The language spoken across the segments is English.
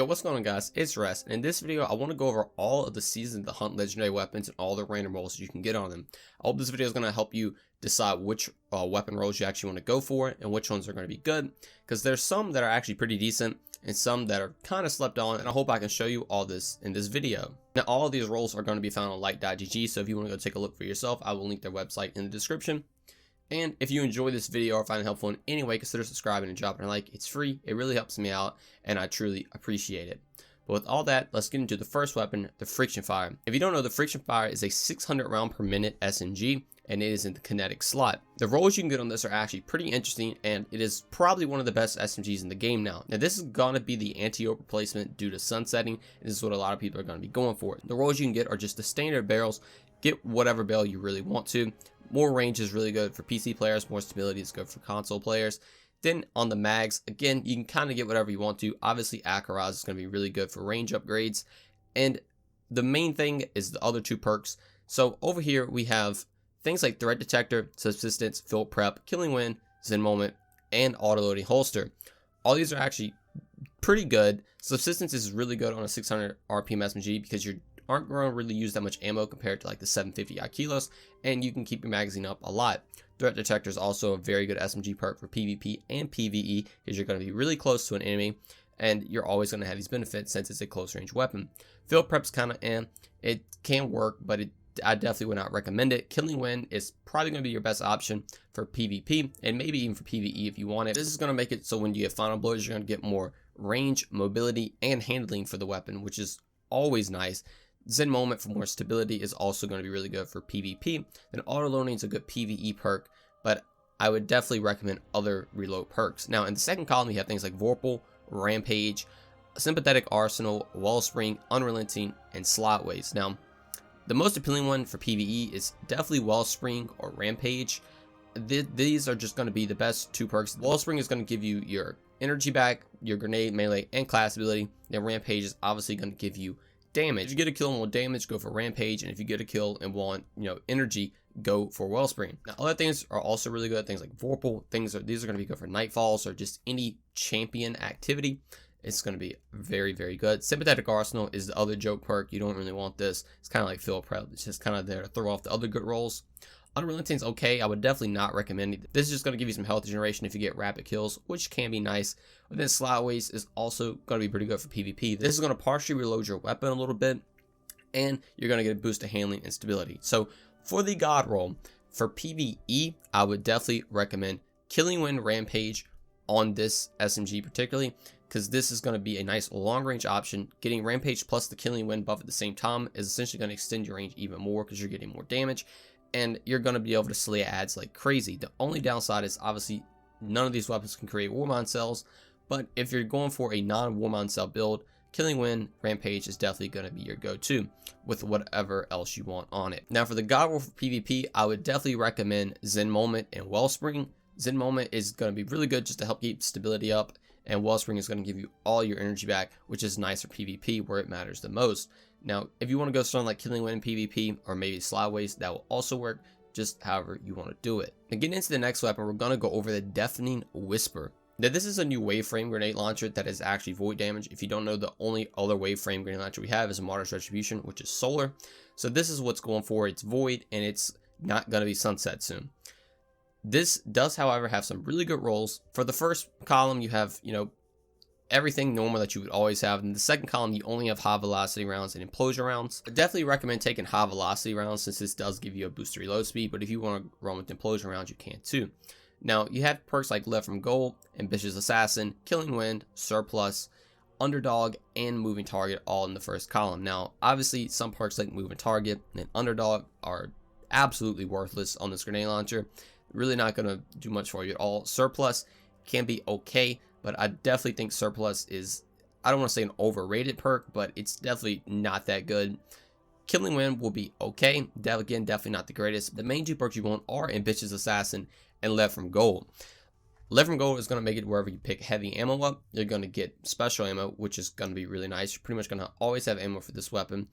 Yo, what's going on, guys? It's Rest, and in this video I want to go over all of the Season to Hunt legendary weapons and all the random rolls you can get on them. I hope this video is going to help you decide which weapon rolls you actually want to go for and which ones are going to be good, because there's some that are actually pretty decent and some that are kind of slept on, and I hope I can show you all this in this video. Now, all of these rolls are going to be found on light.gg, so if you want to go take a look for yourself, I will link their website in the description. And if you enjoy this video or find it helpful in any way, consider subscribing and dropping a like. It's free, it really helps me out, and I truly appreciate it. But with all that, let's get into the first weapon, the Friction Fire. If you don't know, the Friction Fire is a 600 round per minute SMG, and it is in the kinetic slot. The rolls you can get on this are actually pretty interesting, and it is probably one of the best SMGs in the game now. Now, this is going to be the anti-oak replacement due to sunsetting, and this is what a lot of people are going to be going for. The rolls you can get are just the standard barrels. Get whatever barrel you really want to. More range is really good for PC players, more stability is good for console players. Then on the mags, again, you can kind of get whatever you want to. Obviously, Akaraz is going to be really good for range upgrades. And the main thing is the other two perks. So over here, we have things like Threat Detector, Subsistence, Field Prep, Killing Wind, Zen Moment, and Auto-Loading Holster. All these are actually pretty good. Subsistence is really good on a 600 RPM SMG because you aren't going to really use that much ammo compared to like the 750 kilos, and you can keep your magazine up a lot. Threat Detector is also a very good SMG perk for PvP and PvE because you're going to be really close to an enemy, and you're always going to have these benefits since it's a close range weapon. Field Prep's kind of it can work, but I definitely would not recommend it. Killing Wind is probably going to be your best option for PvP and maybe even for PvE if you want it. This is going to make it so when you get final blows, you're going to get more range, mobility, and handling for the weapon, which is always nice. Zen Moment for more stability is also going to be really good for PvP. Then Auto Loading is a good PvE perk, but I would definitely recommend other reload perks. Now, in the second column, you have things like Vorpal, Rampage, Sympathetic Arsenal, Wellspring, Unrelenting, and Slotways. Now, the most appealing one for PvE is definitely Wellspring or Rampage. These are just going to be the best two perks. Wellspring is going to give you your energy back, your grenade, melee, and class ability. Then Rampage is obviously going to give you damage. If you get a kill and want damage, go for Rampage, and if you get a kill and want, energy, go for Wellspring. Now, other things are also really good. Things like Vorpal, these are going to be good for Nightfalls or just any champion activity. It's going to be very, very good. Sympathetic Arsenal is the other joke perk. You don't really want this. It's kind of like Field Prep. It's just kind of there to throw off the other good rolls. Unrelenting's okay. I would definitely not recommend it. This is just going to give you some health generation if you get rapid kills, which can be nice. But then Slotways is also going to be pretty good for PvP. This is going to partially reload your weapon a little bit, and you're going to get a boost to handling and stability. So for the God roll, for PvE, I would definitely recommend Killing Wind Rampage on this SMG particularly, because this is going to be a nice long range option. Getting Rampage plus the Killing Wind buff at the same time is essentially going to extend your range even more because you're getting more damage. And you're going to be able to slay ads like crazy. The only downside is obviously none of these weapons can create Warmind cells, but if you're going for a non-Warmind cell build, Killing Wind Rampage is definitely going to be your go-to with whatever else you want on it. Now for the God roll for PvP, I would definitely recommend Zen Moment and Wellspring. Zen Moment is going to be really good just to help keep stability up, and Wellspring is going to give you all your energy back, which is nice for PvP where it matters the most. Now, if you want to go something like Killing Wind in PvP or maybe Slotways, that will also work, just however you want to do it. Now, getting into the next weapon, we're going to go over the Deafening Whisper. Now, this is a new waveframe grenade launcher that is actually void damage. If you don't know, the only other waveframe grenade launcher we have is a Martyr's Retribution, which is solar. So this is what's going for. It's void, and it's not going to be sunset soon. This does, however, have some really good rolls. For the first column, you have, everything normal that you would always have. In the second column, you only have high velocity rounds and implosion rounds. I definitely recommend taking high velocity rounds since this does give you a boost to reload speed, but if you want to run with implosion rounds, you can too. Now, you have perks like Left from Goal, Ambitious Assassin, Killing Wind, Surplus, Underdog, and Moving Target all in the first column. Now, obviously, some perks like Moving Target and Underdog are absolutely worthless on this grenade launcher. Really not going to do much for you at all. Surplus can be okay, but I definitely think Surplus is, I don't want to say an overrated perk, but it's definitely not that good. Killing Wind will be okay. Again, definitely not the greatest. The main two perks you want are Ambitious Assassin and Left from Goal. Left from Goal is going to make it wherever you pick heavy ammo up, you're going to get special ammo, which is going to be really nice. You're pretty much going to always have ammo for this weapon.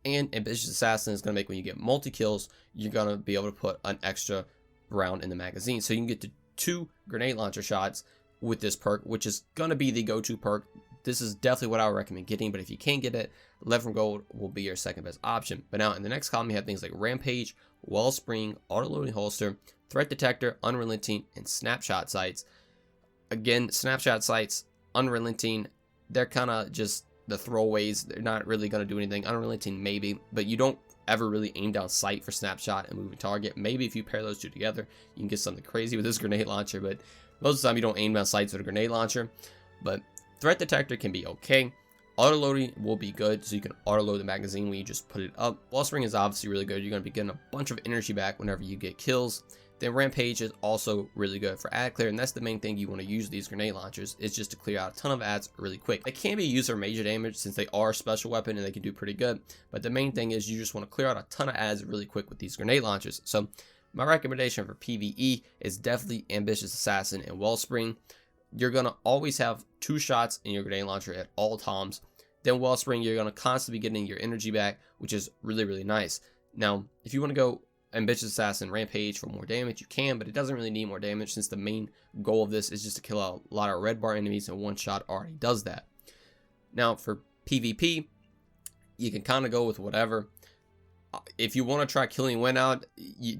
And Ambitious Assassin is going to make when you get multi-kills, you're going to be able to put an extra round in the magazine. So you can get to 2 grenade launcher shots with this perk, which is going to be the go-to perk this is definitely what I would recommend getting, but if you can't get it, Lead from Gold will be your second best option. But now in the next column, you have things like Rampage, Wellspring, Auto-Loading Holster, Threat Detector, Unrelenting, and Snapshot Sights. Again, Snapshot Sights, Unrelenting, they're kind of just the throwaways. They're not really going to do anything. Unrelenting maybe, but you don't ever really aim down sight for Snapshot and moving target. Maybe if you pair those two together, you can get something crazy with this grenade launcher, but most of the time you don't aim down sights with a grenade launcher. But Threat Detector can be okay. Auto loading will be good, so you can auto load the magazine when you just put it up. Wellspring is obviously really good. You're going to be getting a bunch of energy back whenever you get kills. Then Rampage is also really good for ad clear, and that's the main thing you want to use these grenade launchers, is just to clear out a ton of ads really quick. They can be used for major damage since they are a special weapon and they can do pretty good, but the main thing is you just want to clear out a ton of ads really quick with these grenade launchers. So my recommendation for PvE is definitely Ambitious Assassin and Wellspring. You're going to always have 2 shots in your grenade launcher at all times. Then Wellspring, you're going to constantly be getting your energy back, which is really, really nice. Now, if you want to go Ambitious Assassin, Rampage for more damage, you can, but it doesn't really need more damage since the main goal of this is just to kill a lot of red bar enemies, and one shot already does that. Now, for PvP, you can kind of go with whatever. If you want to try Killing Wind out,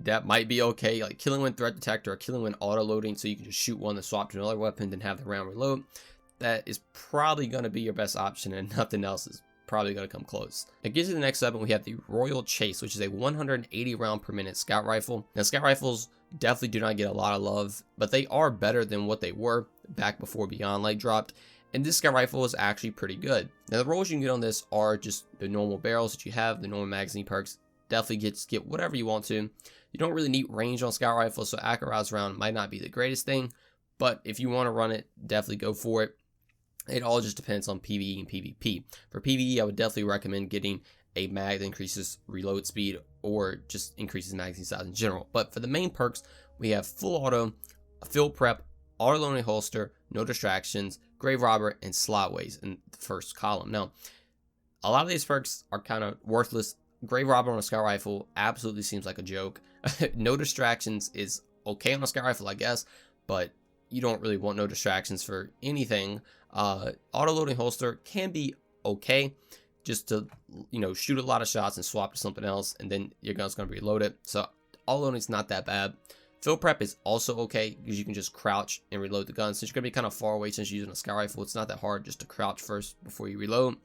that might be okay, like Killing Wind Threat Detector or Killing Wind Auto Loading, so you can just shoot one to swap to another weapon, then have the round reload. That is probably going to be your best option, and nothing else is probably going to come close. Now, get to the next weapon, we have the Royal Chase, which is a 180 round per minute scout rifle. Now, scout rifles definitely do not get a lot of love, but they are better than what they were back before Beyond Light dropped. And this scout rifle is actually pretty good. Now, the rolls you can get on this are just the normal barrels that you have, the normal magazine perks. Definitely get whatever you want to. You don't really need range on scout rifles, so accurate round might not be the greatest thing, but if you want to run it, definitely go for it. It all just depends on PvE and PvP. For PvE, I would definitely recommend getting a mag that increases reload speed or just increases magazine size in general. But for the main perks, we have full auto, field prep, auto loading holster, no distractions, grave robber, and slotways in the first column. Now, a lot of these perks are kind of worthless. Grave robber on a scout rifle absolutely seems like a joke. No distractions is okay on a scout rifle, I guess, but you don't really want no distractions for anything. Auto loading holster can be okay, just to, you know, shoot a lot of shots and swap to something else, and then your gun's going to be reloaded. So auto loading's not that bad. Field prep is also okay because you can just crouch and reload the gun. Since you're going to be kind of far away since you're using a scout rifle, it's not that hard just to crouch first before you reload.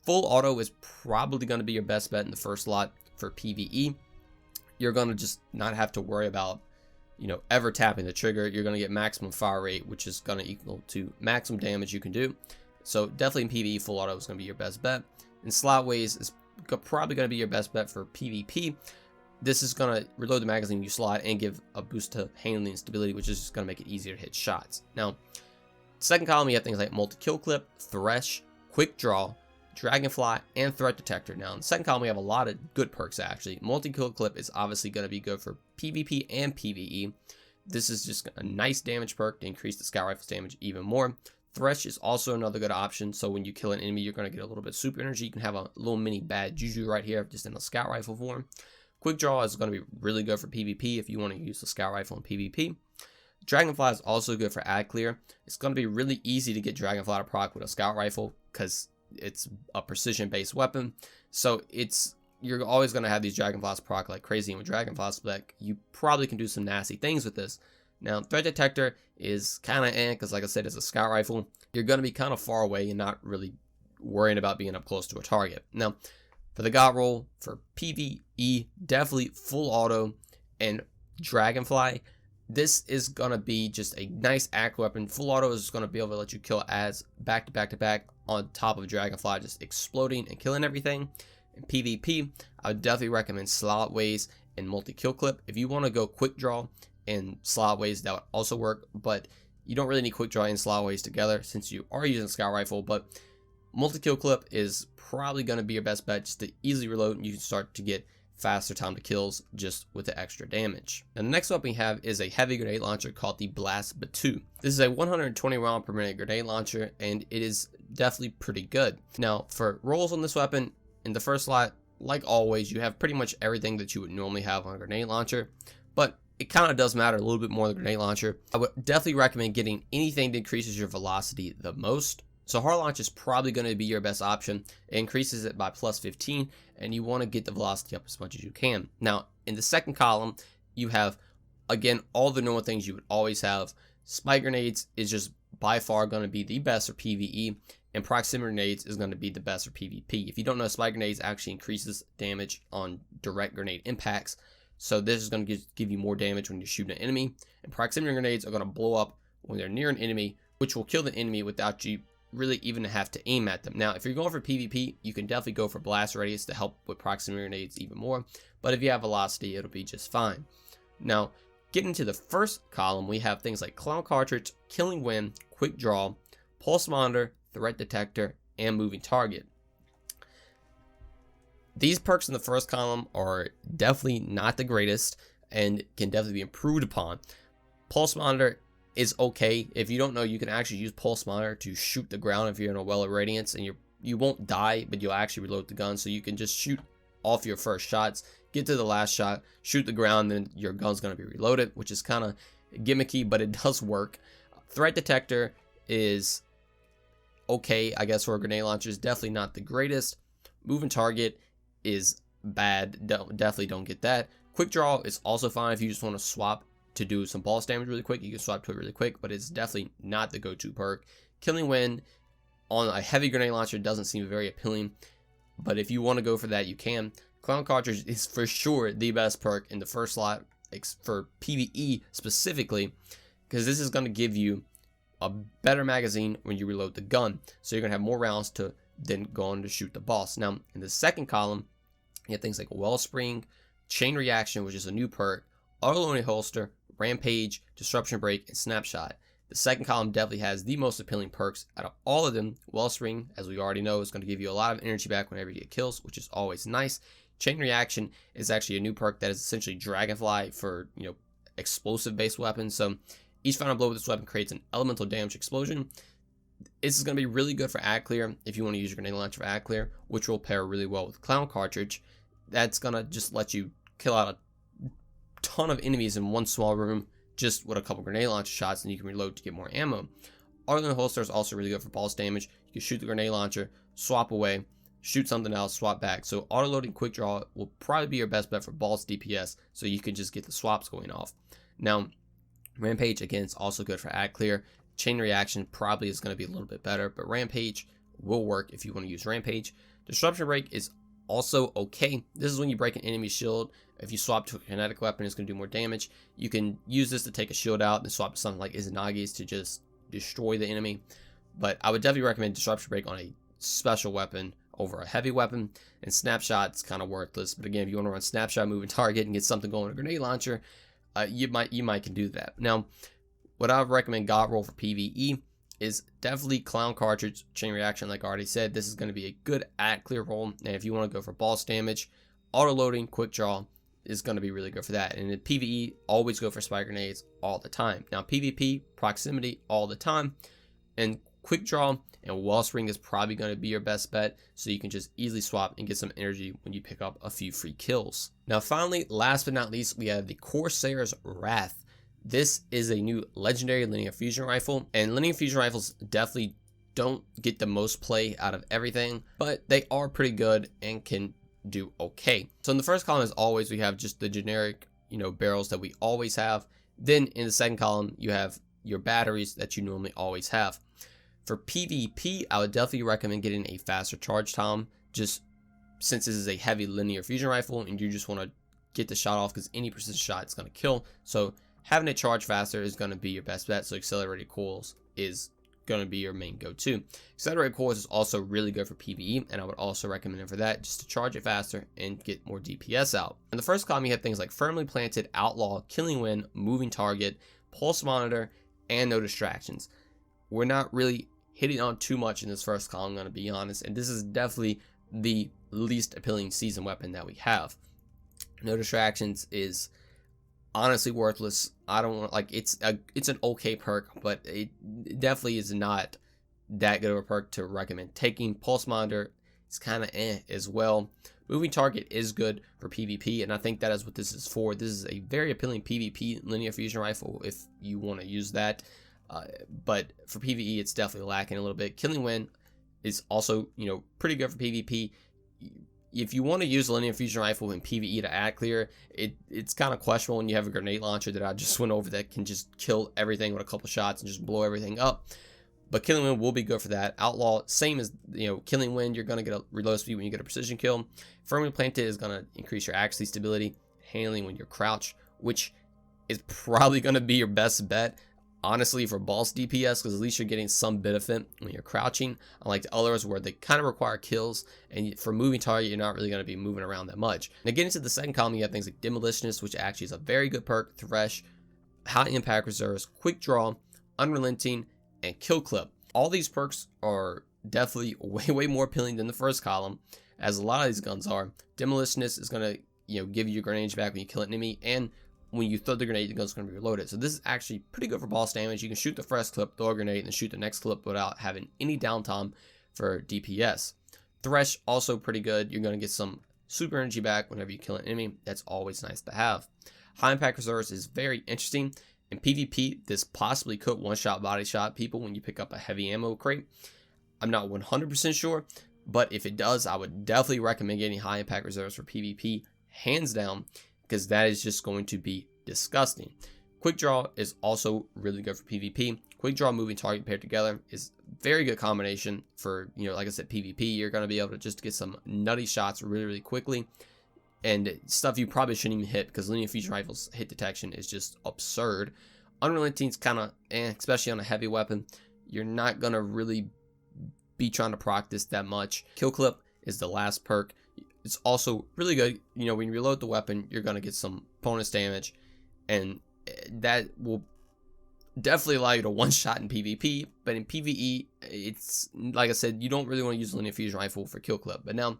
Full auto is probably going to be your best bet in the first slot for PvE. You're going to just not have to worry about, you know, ever tapping the trigger. You're going to get maximum fire rate, which is going to equal to maximum damage you can do. So definitely in PvE, full auto is going to be your best bet. And slotways is probably going to be your best bet for PvP. This is going to reload the magazine you slot and give a boost to handling and stability, which is just going to make it easier to hit shots. Now, second column, you have things like multi-kill clip, thresh, quick draw, dragonfly, and threat detector. Now, in the second column, we have a lot of good perks, actually. Multi-kill clip is obviously going to be good for PvP and PvE. This is just a nice damage perk to increase the scout rifle's damage even more. Thresh is also another good option, so when you kill an enemy, you're going to get a little bit of super energy. You can have a little mini bad juju right here, just in a scout rifle form. Quick draw is going to be really good for PvP if you want to use the scout rifle in PvP. Dragonfly is also good for ad clear. It's going to be really easy to get Dragonfly to proc with a scout rifle because it's a precision based weapon. So you're always going to have these Dragonflies proc like crazy, and with Dragonfly spec, you probably can do some nasty things with this. Now, threat detector is kind of because, like I said, it's a scout rifle. You're going to be kind of far away and not really worrying about being up close to a target. Now, for the god roll, for PvE, definitely full auto and Dragonfly. This is going to be just a nice act weapon. Full auto is going to be able to let you kill ads back to back to back on top of Dragonfly, just exploding and killing everything. In PvP, I would definitely recommend slotways and multi-kill clip. If you want to go quick draw and slotways, that would also work, but you don't really need quick draw and slotways together since you are using scout rifle. But multi-kill clip is probably going to be your best bet just to easily reload, and you can start to get faster time to kills just with the extra damage. And the next weapon we have is a heavy grenade launcher called the Blast Battue. This is a 120 round per minute grenade launcher, and it is definitely pretty good. Now, for rolls on this weapon, in the first slot, like always, you have pretty much everything that you would normally have on a grenade launcher, but it kind of does matter a little bit more on the grenade launcher. I would definitely recommend getting anything that increases your velocity the most. So hard launch is probably going to be your best option. It increases it by plus 15, and you want to get the velocity up as much as you can. Now, in the second column, you have, again, all the normal things you would always have. Spike grenades is just by far going to be the best for PvE, and proximity grenades is going to be the best for PvP. If you don't know, spike grenades actually increases damage on direct grenade impacts. So this is going to give you more damage when you're shooting an enemy. And proximity grenades are going to blow up when they're near an enemy, which will kill the enemy without you really even have to aim at them. Now, if you're going for PvP, you can definitely go for blast radius to help with proximity grenades even more. But if you have velocity, it'll be just fine. Now, getting to the first column, we have things like clown cartridge, killing wind, quick draw, pulse monitor, threat detector, and moving target. These perks in the first column are definitely not the greatest and can definitely be improved upon. Pulse monitor is okay. If you don't know, you can actually use pulse monitor to shoot the ground if you're in a well of radiance, and you won't die, but you'll actually reload the gun. So you can just shoot off your first shots, get to the last shot, shoot the ground, then your gun's going to be reloaded, which is kind of gimmicky, but it does work. Threat detector is okay, I guess, for a grenade launcher. Is definitely not the greatest. Moving target is bad. Definitely don't get that. Quick draw is also fine if you just want to swap to do some pulse damage really quick. You can swap to it really quick, but it's definitely not the go-to perk. Killing wind on a heavy grenade launcher doesn't seem very appealing, but if you want to go for that, you can. Clown cartridge is for sure the best perk in the first slot for PvE specifically, because this is going to give you a better magazine when you reload the gun, so you're going to have more rounds to then go on to shoot the boss. Now, in the second column, you have things like wellspring, chain reaction, which is a new perk, auto-loading holster, rampage, disruption break, and snapshot. The second column definitely has the most appealing perks out of all of them. Wellspring, as we already know, is going to give you a lot of energy back whenever you get kills, which is always nice. Chain reaction is actually a new perk that is essentially dragonfly for, explosive based weapons. So each final blow with this weapon creates an elemental damage explosion. This is going to be really good for ad clear if you want to use your grenade launcher for ad clear, which will pair really well with clown cartridge. That's going to just let you kill out a ton of enemies in one small room just with a couple grenade launcher shots, and you can reload to get more ammo. Auto holster is also really good for pulse damage. You can shoot the grenade launcher, swap away, shoot something else, swap back. So auto loading quick draw will probably be your best bet for balls DPS, so you can just get the swaps going off. Now, rampage again is also good for ad clear. Chain reaction probably is going to be a little bit better, but rampage will work if you want to use rampage. Disruption break is also okay. This is when you break an enemy shield. If you swap to a kinetic weapon, it's going to do more damage. You can use this to take a shield out and swap to something like Izanagi's to just destroy the enemy. But I would definitely recommend disruption break on a special weapon over a heavy weapon. And snapshot's kind of worthless. But again, if you want to run snapshot, moving target, and get something going with a grenade launcher, you might can do that. Now, what I would recommend God roll for PvE is definitely clown cartridge, chain reaction. Like I already said, this is going to be a good ad clear roll. And if you want to go for boss damage, auto loading, quick draw is going to be really good for that. And in PvE, always go for spike grenades all the time. Now PvP, proximity all the time, and quick draw and wellspring is probably going to be your best bet, so you can just easily swap and get some energy when you pick up a few free kills. Now finally, last but not least, we have the Corsair's Wrath. This is a new legendary linear fusion rifle, and linear fusion rifles definitely don't get the most play out of everything, but they are pretty good and can do okay. So in the first column, as always, we have just the generic, barrels that we always have. Then in the second column, you have your batteries that you normally always have. For PvP, I would definitely recommend getting a faster charge time, just since this is a heavy linear fusion rifle and you just want to get the shot off, because any precision shot is going to kill. So having it charge faster is going to be your best bet. So accelerated coils is going to be your main go-to. Accelerated coils is also really good for PvE, and I would also recommend it for that, just to charge it faster and get more DPS out. In the first column, you have things like firmly planted, outlaw, killing wind, moving target, pulse monitor, and no distractions. We're not really hitting on too much in this first column, I'm going to be honest, and this is definitely the least appealing season weapon that we have. No distractions is honestly worthless. I don't want, it's an okay perk, but it definitely is not that good of a perk to recommend taking. Pulse monitor is kind of as well. Moving target is good for PvP, and I think that is what this is for. This is a very appealing PvP linear fusion rifle if you want to use that. but for PvE, it's definitely lacking a little bit. Killing Wind is also, pretty good for PvP. If you want to use a linear fusion rifle in PvE to add clear, it's kind of questionable when you have a grenade launcher that I just went over that can just kill everything with a couple shots and just blow everything up. But Killing Wind will be good for that. Outlaw, same as, Killing Wind, you're going to get a reload speed when you get a precision kill. Firmly Planted is going to increase your axle stability, handling when you're crouched, which is probably going to be your best bet, honestly, for boss DPS, because at least you're getting some benefit when you're crouching, unlike the others where they kind of require kills, and for moving target, you're not really going to be moving around that much. Now, getting to the second column, you have things like Demolitionist, which actually is a very good perk, Thresh, High Impact Reserves, Quick Draw, Unrelenting, and Kill Clip. All these perks are definitely way more appealing than the first column, as a lot of these guns are. Demolitionist is going to, give you your grenades back when you kill an enemy, and when you throw the grenade, the gun's going to be reloaded. So this is actually pretty good for boss damage. You can shoot the first clip, throw a grenade, and then shoot the next clip without having any downtime for DPS. Thresh, also pretty good. You're going to get some super energy back whenever you kill an enemy. That's always nice to have. High Impact Reserves is very interesting. In PvP, this possibly could one-shot body shot people when you pick up a heavy ammo crate. I'm not 100% sure, but if it does, I would definitely recommend getting High Impact Reserves for PvP, hands down, because that is just going to be disgusting. Quick Draw is also really good for PvP. Quick Draw, moving target paired together is very good combination for, like I said, PvP. You're going to be able to just get some nutty shots really quickly, and stuff you probably shouldn't even hit, because linear fusion rifles hit detection is just absurd. Unrelenting is kind of especially on a heavy weapon. You're not going to really be trying to proc this that much. Kill Clip is the last perk. It's also really good. When you reload the weapon, you're going to get some bonus damage, and that will definitely allow you to one-shot in PvP, but in PvE, it's, like I said, you don't really want to use a linear fusion rifle for Kill Clip. But now,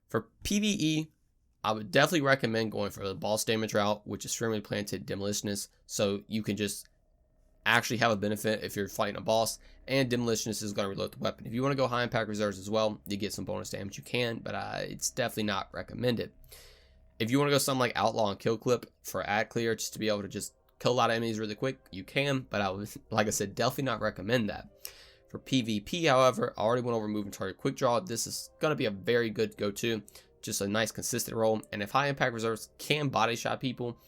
for PvE, I would definitely recommend going for the boss damage route, which is Firmly Planted Demolitionist, so you can just actually have a benefit if you're fighting a boss, and Demolitionist is going to reload the weapon. If you want to go High Impact Reserves as well, you get some bonus damage, you can, but it's definitely not recommended. If you want to go something like Outlaw and Kill Clip for ad clear, just to be able to just kill a lot of enemies really quick, you can, but I would, like I said, definitely not recommend that. For PvP, however, I already went over moving target Quick Draw. This is going to be a very good go-to, just a nice consistent roll, and if High Impact Reserves can body shot people,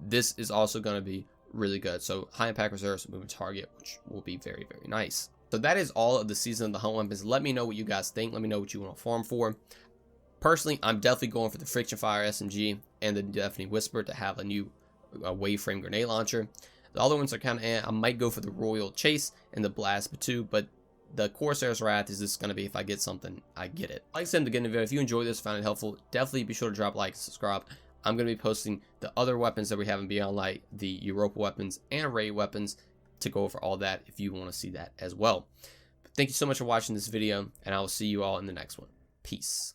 this is also going to be really good. So High Impact Reserves, moving target, which will be very nice. So that is all of the Season of the Hunt weapons. Let me know what you guys think. Let me know what you want to farm for. Personally, I'm definitely going for the Friction Fire SMG and the Deafening Whisper to have a new wave frame grenade launcher. The other ones are kind of I might go for the Royal Chase and the Blast Battue, but the Corsair's Wrath is just going to be, if I get something, I get it. Like I said in the beginning of the video, if you enjoyed this, found it helpful, definitely be sure to drop a like and subscribe. I'm going to be posting the other weapons that we have in Beyond Light, the Europa weapons and raid weapons, to go over all that if you want to see that as well. But thank you so much for watching this video, and I will see you all in the next one. Peace.